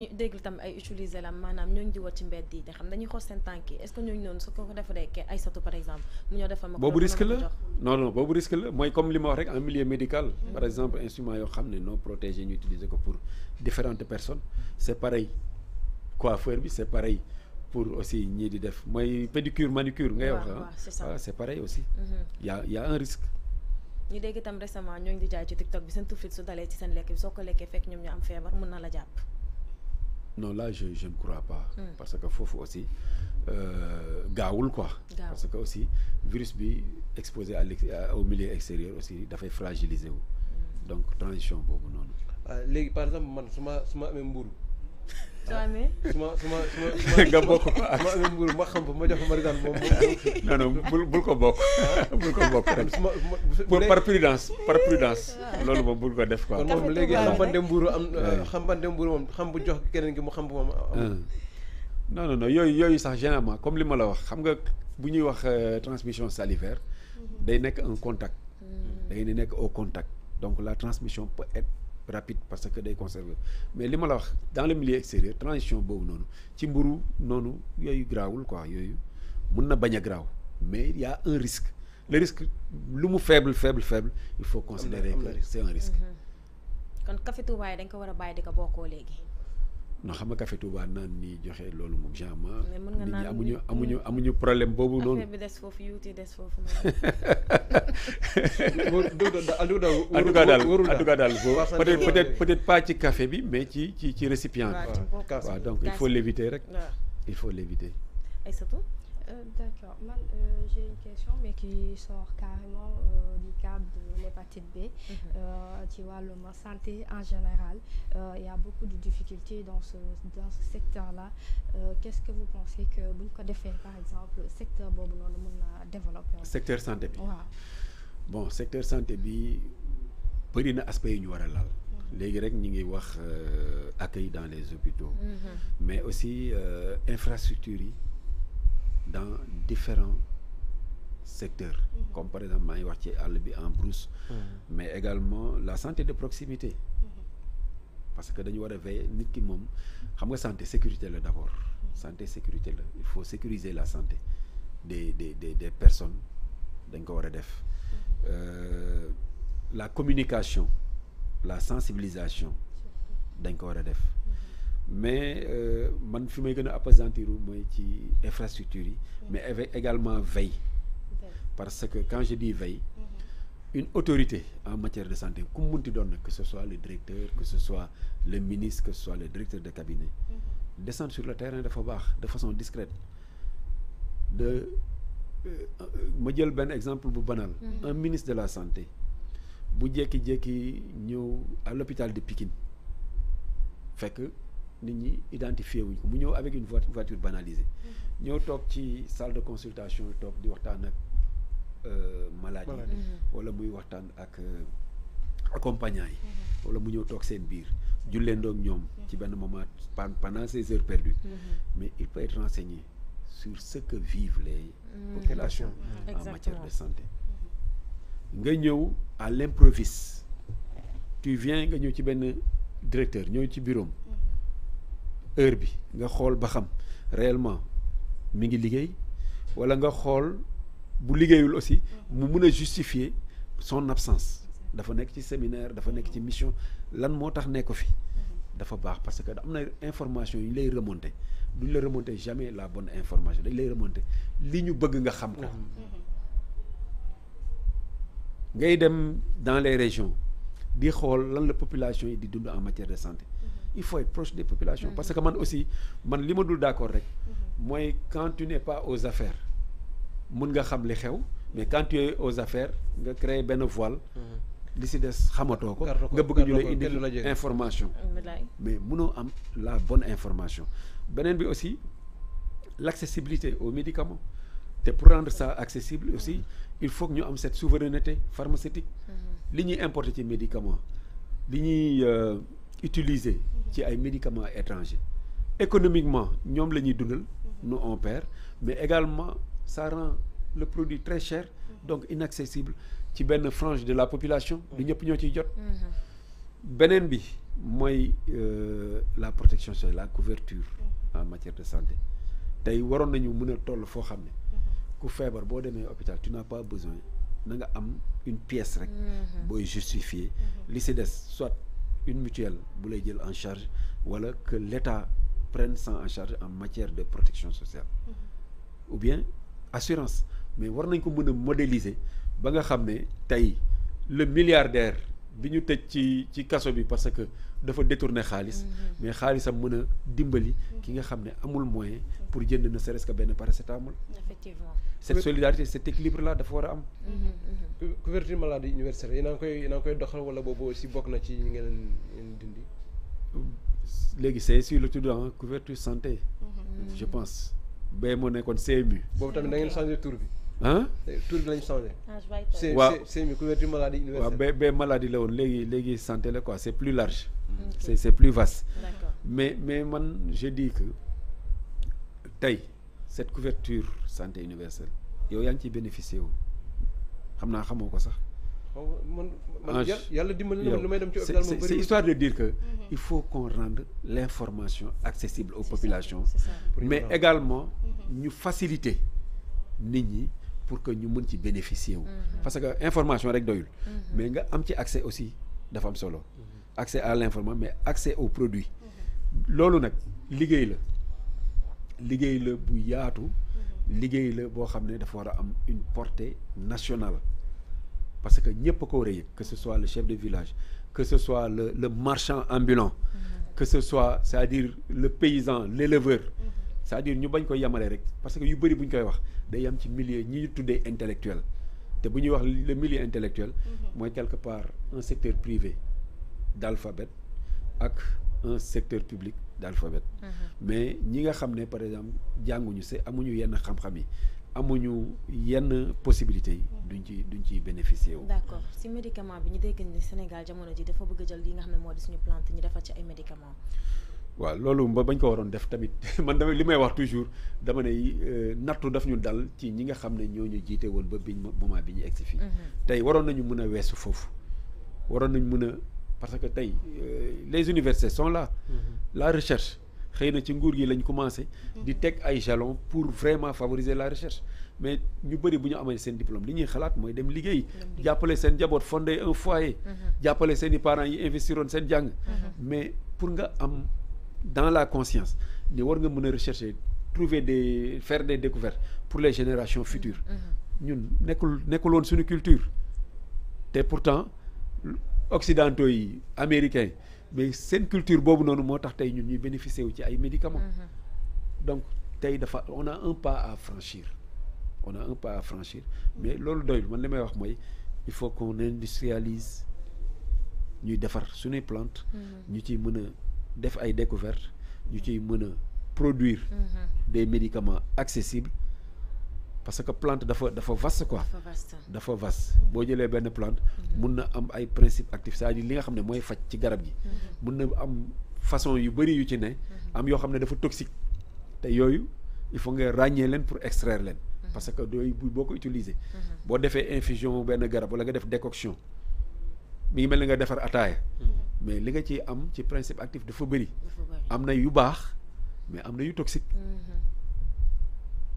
ñu dégg tam ay utiliser la maanaam ñooñu di wër ci mbedd yi te xam dañuy xool seen tànk yi est-ce que ñooñu noonu su ko defaree ke ay satu par exemple mu ñoo defal ma ko boobu risque la jox non boobu risque la mooy comme li ma wax rek en milieu médical par exemple instrument yoo xam ne non protégé ñu utiliser ko pour différentes personnes c'est pareil coiffeur bi c'est pareil pour aussi ñii di def mooy pédicure manucure ngay wax ah c'est pareil aussi y a un risque. ñu dégg itam récemment ñooñu di jaay ci TikTok bi seen tuflit su dalee ci seen lekk bi soo ko lekkee fekk ñoom ñu am feebar mën na la jàpp. Non, là, je ne crois pas. Parce que faut aussi gaawul quoi. Parce que aussi virus bi exposé au milieu extérieur aussi dafay fragiliser wu. Donc transition boobu noonu. léegi par exemple man su ma amee mburu soo amee. su ma nga bokk ko su ma amee mburu ma xam fa ma jox ko Marisane moom bul ko bokk. bul ko bokk rek pour par prudence loolu moom bul ko def quoi. kon moom léegi xambante mburu moom xam bu jox keneen ki mu xam bu moom am. non yooyu sax généralement comme li ma la wax xam nga bu ñuy wax transmission salivaire day nekk un contact. day nekk au contact donc la transmission peut être rapide parce que day conserver mais li ma la wax dans le milieu extérieur transition boobu noonu ci mburu noonu yooyu garaawul quoi yooyu mun na bañ a garaaw mais il y a un risque le risque lu mu faible il faut considérer que c'est un risque. kon café Touba yi dañ ko war a bàyyi di ko bokkoo léegi. non xam nga café Touba naan ni joxe loolu moom genre. mais mën nga naan nit ñi amuñu problème boobu noonu. affaire bi des foofu yuuti des foofu en tout cas daal peut-être pas ci café bi mais ci récipient bi. waaw donc il faut l'éviter rek. il faut l'éviter. Aïssatou. D'accord. Man, j'ai une question, mais qui sort carrément du cadre de l'hépatite B. Tu vois, la santé en général, il y a beaucoup de difficultés dans ce secteur-là. Qu'est-ce que vous pensez que vous pouvez faire, par exemple, le secteur bobu non mëna développer? Secteur santé bi. Wow. Bon, secteur santé bi bari na aspect yu ñu war a laal. léegi rek ñi ngi wax accueil dans les hôpitaux. Mais aussi infrastructures yi. Dans différents secteurs comme par exemple maa ngi wax ci àll bi en brousse mais également la santé de proximité parce que dañu war a veiller nit ki moom xam nga santé sécurité la d'abord santé sécurité la il faut sécuriser la santé des personnes dañ ko war a def la communication la sensibilisation dañ ko war a def mais man fi may gën a appesantir mooy ci infrastructure yi mais avec également veille parce que quand je dis veille une autorité en matière de santé ku mu munti doon nag que ce soit le directeur que ce soit le ministre que ce soit le directeur de cabinet descendre sur le terrain dafa baax de façon discrète ma jël benn exemple bu banal un ministre de la santé bu jékki-jékki ñëw à l'hôpital de Pikine fekk nit ñi identifié wuñ ko mu ñëw avec une voiture banalisée ñëw toog ci salle de consultation toog di waxtaan ak malade yi wala muy waxtaan ak accompagnant yi wala mu ñëw toog seen biir jullendoog ñoom ci benn moment pendant ces heures perdues mais il peut être renseigné sur ce que vivent les populations en matière de santé nga ñëw à l'improviste tu viens nga ñëw ci benn directeur ñëw ci bureau heure bi nga xool ba xam réellement mi ngi liggéey wala nga xool bu liggéeyul aussi mu mun a justifier son absence dafa nekk ci séminaire dafa nekk ci mission lan moo tax nekk fi dafa baax parce que am na information yu lay remonter duñ la remonter jamais la bonne information dañ lay remonter li ñu bëgg nga xam ko ngay dem dans les régions di xool lan la population yi di dund en matière de santé il faut être proche des populations parce que man aussi man li ma dul d'accord rek mooy quand tu n'es pas aux affaires mun nga xam li xew mais quand tu es aux affaires nga créer benn voile li si des xamatoo ko nga bëgg ñu lay indi information mais munoo am la bonne information beneen bi aussi l'accessibilité aux médicaments te pour rendre ça accessible aussi il faut que ñu am cette souveraineté pharmaceutique li ñuy importer ci médicaments li ñuy utiliser ci ay médicaments étrangers économiquement ñoom la ñuy dundal nous on perd mais également ça rend le produit très cher donc inaccessible ci benn frange de la population du ñëpp ñoo ciy jot beneen bi mooy la protection sociale, la couverture en matière de santé. tey waroon nañu mën a toll foo xam ne ku feebar boo demee hôpital tu n'as pas besoin na nga am une pièce rek booy justifier li si des soit une mutuelle bu lay jël en charge wala que l'État prenne ça en charge en matière de protection sociale ou bien assurance. mais war nañ ko mën a modéliser ba nga xam ne tey le milliardaire bi ñu tëj ci kaso bi parce que dafa détourner xaalis mais xaalisam mën a dimbali ki nga xam ne amul moyen pour jënd ne serait-ce que benn paracétamol. Effectivement. cette solidarité cet équilibre là dafa war a am. couverture maladie universelle yéen a ngi koy doxal wala boobu aussi bokk na ci ñi ngeen dindi. léegi c'est sur le tout dans couverture santé. je pense ba moo nekkoon CMU. boobu tamit da ngeen changé tour bi. ah tour bi lañ changé. waaw CMU couverture maladie universelle. waaw ba maladie la woon léegi santé la quoi c'est plus large. c'est plus vaste. D'accord. mais man je dis que tey cette couverture santé universelle yow yaa ngi ciy bénéficier wu xam naa xamoo ko sax. man yàlla dimbali na man lu may dem ci hôpital moom c'est histoire de dire que il faut qu'on rende l'information accessible aux populations. mais également ñu faciliter nit ñi pour que ñu mën ci bénéficier wu. parce que information rek doyul. mais nga am ci accès aussi dafa am solo. accès à l'information mais accès aux produits. loolu nag liggéey la bu yaatu. liggéey la boo xam ne dafa war a am une portée nationale. parce que ñëpp a ko war a yëg que ce soit le chef de village que ce soit le marchand ambulant. que ce soit c'est-à-dire le paysan l'éleveur. c'est-à-dire ñu bañ ko yemale rek parce que yu bëri bu ñu koy wax day yam ci milieu ñi ñu tuddee intellectuel te bu ñuy wax le milieu intellectuel mooy quelque part un secteur privé d'alphabet ak un secteur public d'alphabet. mais ñi nga xam ne par exemple jànguñu c'est amuñu yenn xam-xam yi amuñu yenn possibilités yi duñ ci bénéficier wu. d'accord si médicament bi ñu dégg ni Sénégal jamono ji dafa bëgg a jël li nga xam ne moo di suñu plante ñu defar ci ay médicaments. waaw loolu bañ ko waroon def tamit man dama li may wax toujours dama ne nattu daf ñu dal ci ñi nga xam ne ñoo ñu jiite woon ba moment bi ñu egsi fii. tey waroon nañu mën a weesu foofu waroon nañu mën a parce que tey les universités sont là. la recherche xëy na ci nguur gi lañ commencé. di teg ay jalons pour vraiment favoriser la recherche mais ñu bëri bu ñu amee seen diplôme li ñuy xalaat mooy dem liggéey. jàppale seen njaboot fonder un foyer. jàppale seen i parents yi investiroon seen jàng. mais pour nga am dans la conscience ni war nga mën a rechercher faire des découvertes pour les générations futures. ñun nekkul woon suñu culture te pourtant occidentaux yi américains mais seen culture boobu noonu moo tax tey ñun ñuy bénéficier wu ci ay médicaments. donc tey on a un pas à franchir mais loolu doyul man li may wax mooy il faut qu'on industrialise ñuy defar suñuy plante ñu ciy mën a def ay découvertes ñu ciy mën a produire des médicaments accessibles parce que plante dafa vaste quoi. dafa vaste boo jëlee benn plante mun na am ay principes actifs c'est-à-dire li nga xam ne mooy faj ci garab gi mun na am façon yu bëri yu ci ne am yoo xam ne dafa toxique te yooyu il faut nga ràññee leen pour extraire leen parce que yooyu boo ko utiliser boo defee infusion benn garab wala nga def décoction mi ngi mel ni nga defar ataaya mais li nga ciy am ci principe actif dafa bëri am na yu baax mais am na yu toxique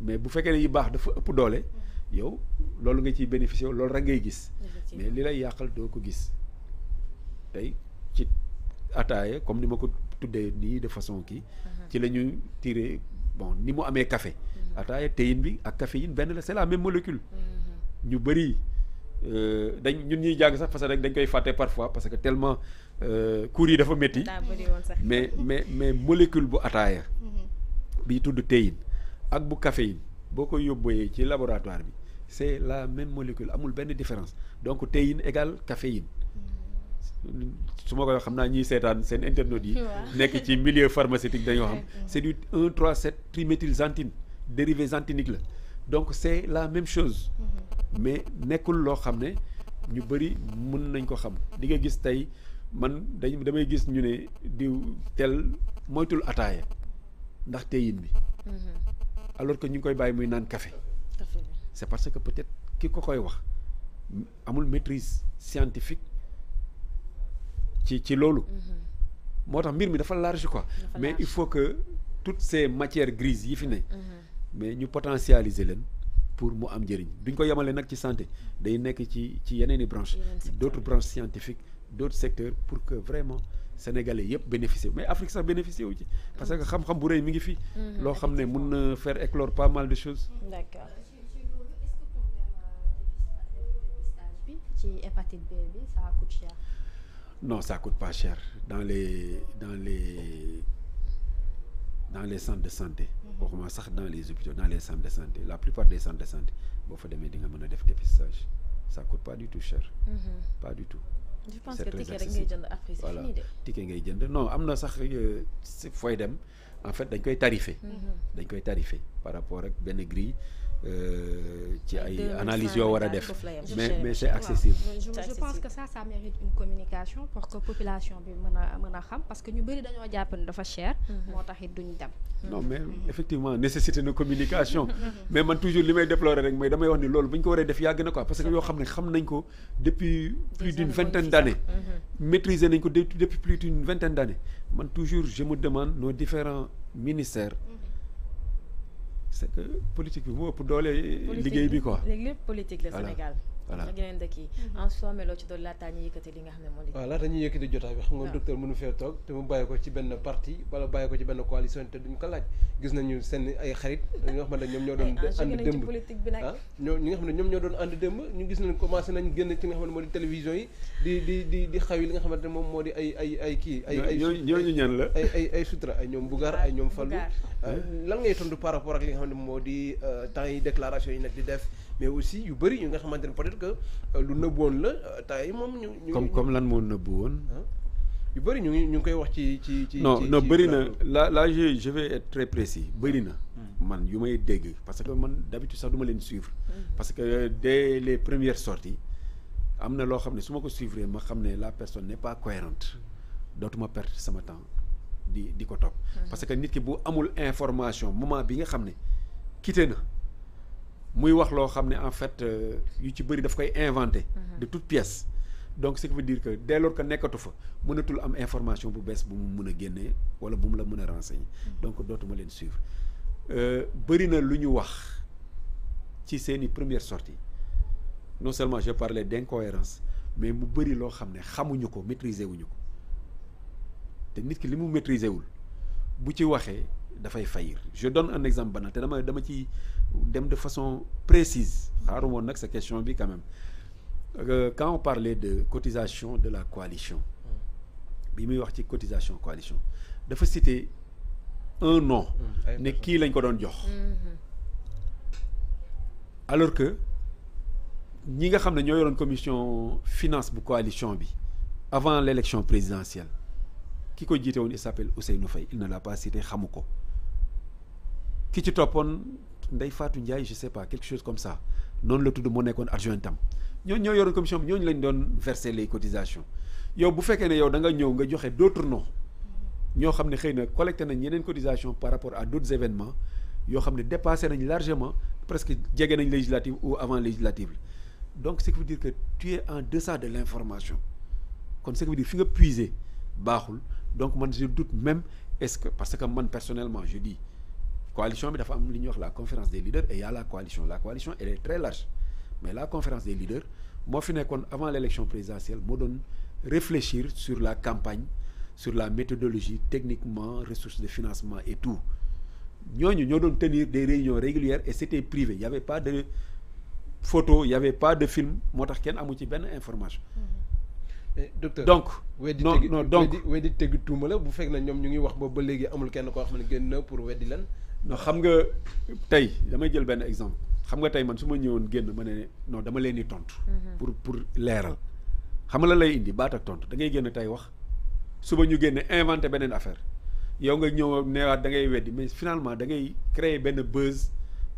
mais bu fekkee ne yu baax dafa ëpp doole yow loolu nga ciy bénéficier loolu rek ngay gis mais li lay yàqal doo ko gis tey ci ataaya comme ni ma ko tuddee nii de façon kii ci la ñu tiré bon ni mu amee café ataaya théine bi ak caféine benn la c'est la même molécule ñu bëri ñun ñuy jàng sax parce que dañ koy fàtte parfois parce que tellement cours yi dafa métti mais molécule bu ataaya bi tudd théine ak bu caféine boo koy yóbbuwee ci laboratoire bi c'est la même molécule amul benn différence donc théine égale caféine su ma koy wax xam naa ñuy seetaan seen internautes yi nekk ci milieu pharmaceutique dañoo xam c'est du 1,3,7 triméthylxanthine dérivé xanthinique la donc c'est la même chose mais nekkul loo xam ne ñu bëri mën nañ ko xam di nga gis tey man damay gis ñu ne diw tel moytul ataaya ndax théine bi alors que ñu ngi koy bàyyi muy naan café c'est parce que peut-être ki ko koy wax amul maîtrise scientifique ci loolu moo tax mbir mi dafa large quoi mais il faut que toutes ces matières grises yi fi ne mais ñu potentialiser leen pour mu am njëriñ duñ ko yemale nag ci santé day nekk ci yeneen i branches d'autres branches scientifiques d'autres secteurs pour que vraiment sénégalais yëpp bénéficier mais Afrique sax bénéficier wu ci parce que xam-xam bu rëy mi ngi fi loo xam ne mun na faire éclore pas mal de choses. D'accord. ci hépatite B bi ça coûte cher. Non, ça coûte pas cher dans les centres de santé. waxuma sax dans les hôpitaux dans les centres de santé la plupart des centres de santé boo fa demee di nga mën a def dépistage ça coûte pas du tout cher. Pas du tout. Je pense que ticket rek ngay jënd après c'est fini de. ticket ngay jënd non am na sax fooy dem en fait dañ koy tarifé. dañ koy tarifé par rapport ak benn grille ci ay analyses yoo war a def mais c'est accessible. Je pense que ça mérite une communication pour que population bi mën a xam parce que ñu bëri dañoo jàpp ne dafa cher. moo tax it duñ dem. non mais effectivement nécessité na communication mais man toujours li may déplorer rek mooy damay wax ni loolu bu ñu ko waree def yàgg na quoi parce que yoo xam ne xam nañ ko depuis plus d'une vingtaine d'années maîtriser nañ ko depuis plus d'une vingtaine d'années man toujours je me demande nos différents ministères c'est que politique bi moo ëpp doole liggéey bi quoi léegi lépp politique la Sénégal voilà ak yeneen dëkk yi en soi mais loo ci doon laataa ñuy yëkkati li nga xam ne moo di waaw laata ñuy yëkkati jotaay bi xam nga docteur mënu fee toog te mu bàyyi ko ci benn parti wala bàyyi ko ci benn coalition te duñ ko laaj gis nañu seen ay xarit ñi nga xam ne ñoom ñoo doon ànd démb politique bi nag ñi nga xam ne ñoom ñoo doon ànd démb ñu gis nañ commencé nañ génn ci nga xam ne moo di télévision yi di xaw yi li nga xamante ne moom moo di ay kii ay ñooñu ñan la ay sutura ay ñoom Bougar ay ñoom Fallou lan ngay tontu par rapport ak li nga xam ne moo di temps yi déclaration yi nag di def mais aussi yu bëri yu nga xamante ne peut-être que lu nëbboon la temps yi moom ñu comme lan moo nëbbu woon yu bëri ñu ngi koy wax ci non bëri na là je vais être très précis bëri na man yu may dégg parce que man d'habitude sax du ma leen suivre parce que dès les premières sorties am na loo xam ne su ma ko suivre ma xam ne la personne n'est pas cohérente dootuma perdre sama temps di ko topp parce que nit ki bu amul information moment bi nga xam ne quitté na muy wax loo xam ne en fait yu ci bëri daf koy inventé de toute pièce donc ce qui veut dire que dès lors que nekkatu fa mënatul am information bu bees bu mu mën a génnee wala bu mu la mën a renseigner donc dootuma leen suivre bëri na lu ñu wax ci seeni première sortie non seulement je parlais d'incohérence mais mu bëri loo xam ne xamuñu ko maîtriser wuñu ko te nit ki li mu maîtriser wul bu ci waxee dafay faillir je donne un exemple banal te dama ci dem de façon précise xaaru woon nag sa question bi quand même quand on parlait de cotisation de la coalition bi muy wax ci cotisation coalition dafa citer un nom ne kii lañ ko doon jox alors que ñi nga xam ne ñoo yoroon commission finance bu coalition bi avant l'élection présidentielle ki ko jiite woon il s'appelle Ousseynou Faye il ne l'a pas cité xamu ko ki ci toppoon Ndeye Fatou Ndiaye je sais pas quelque chose comme ça noonu la tudd moo nekkoon adjointam ñoo yoroon commission bi ñooñu lañ doon verser les cotisations yow bu fekkee ne yow da nga ñëw nga joxe d'autres noms ñoo xam ne xëy na collecté nañ yeneen cotisations par rapport à d'autres événements yoo xam ne dépassé nañ largement presque jege nañ législative ou avant législative donc ce qui veut dire que tu es en deçà de l'information kon ce qui veut dire fi nga puiser baaxul donc man je doute même est-ce que parce que man personnellement je dis coalition bi dafa am li ñuy wax la conférence des leaders et il y a la coalition elle est très large mais la conférence des leaders moo fi nekkoon avant l'élection présidentielle moo doon réfléchir sur la campagne sur la méthodologie techniquement ressources de financement et tout ñooñu ñoo doon tenir des réunions régulières et c'était privé il y avait pas de photo il y avait pas de film moo tax kenn amu ci benn information docteur donc donc weddi tegu tuuma la bu fekk na ñoom ñu ngi wax boobu ba léegi amul kenn koo xam ne génn na pour weddi lan non xam nga tey damay jël benn exemple xam nga tey man su ma ñëwoon génn ma ne non dama leen di tontu pour leeral xam nga la lay indi baat ak tontu da ngay génn tey wax suba ñu génne inventé beneen affaire yow nga ñëw neewaat da ngay weddi mais finalement da ngay créer benn buzz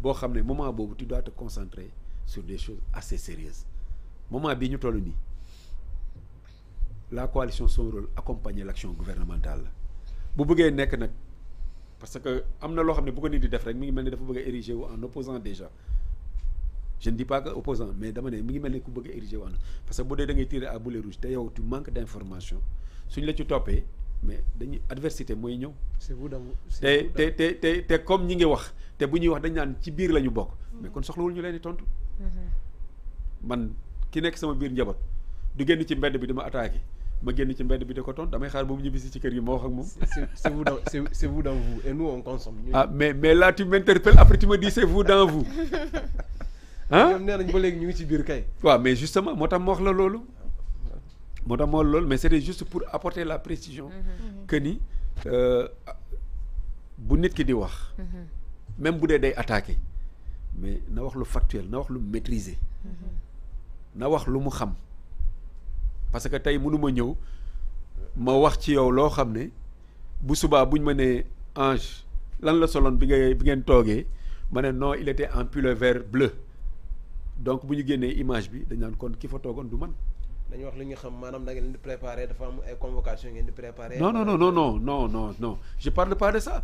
boo xam ne moment boobu tu dois te concentrer sur des choses assez sérieuses moment bii ñu toll nii la coalition son rôle accompagner l'action gouvernementale la bu bëggee nekk nag parce que am na loo xam ne bu ko nit di def rek mi ngi mel ni dafa bëgg a ériger wu en opposant déjà je ne dis pas que opposant mais dama ne mi ngi mel ni ku bëgg a ériger wu en parce que bu dee da ngay tirer à boulet rouge te yow tu manques d'information suñ la ci toppee mais dañuy adversité mooy ñëw. c'est vous dans te comme ñi ngi wax te bu ñuy wax dañ naan ci biir la ñu bokk. mais kon soxlawul ñu leen di tontu. man ki nekk sama biir njaboot du génn ci mbedd bi dama attaqué ma génn ci mbedd bi da ko tontu damay xaar ba mu ñibbisi ci kër gi ma wax ak moom. c'est vous dans vous et nous on consomme. ah mais là tu m'interpelles après tu me dis c'est vous dans vous. ah ñoom nee nañ ba léegi ñu ngi ci biir kay. waaw mais justement moo tax ma wax la loolu. moo tax ma wax la loolu mais c'était juste pour apporter la précision. que ni bu nit ki di wax. même bu dee day attaqué mais na wax lu factuel na wax lu maîtriser. na wax lu mu xam parce que tey mënuma ñëw ma wax ci yow loo xam ne bu subaa buñ ma nee Ange lan la soloon bi ngeen toogee ma ne non il était en pull-over bleu donc bu ñu génnee image bi dañ naan kon ki fa toogoon du man. dañu wax li nga xam maanaam da ngeen di préparer dafa am ay convocation ngeen di préparer. non je parle pas de ça.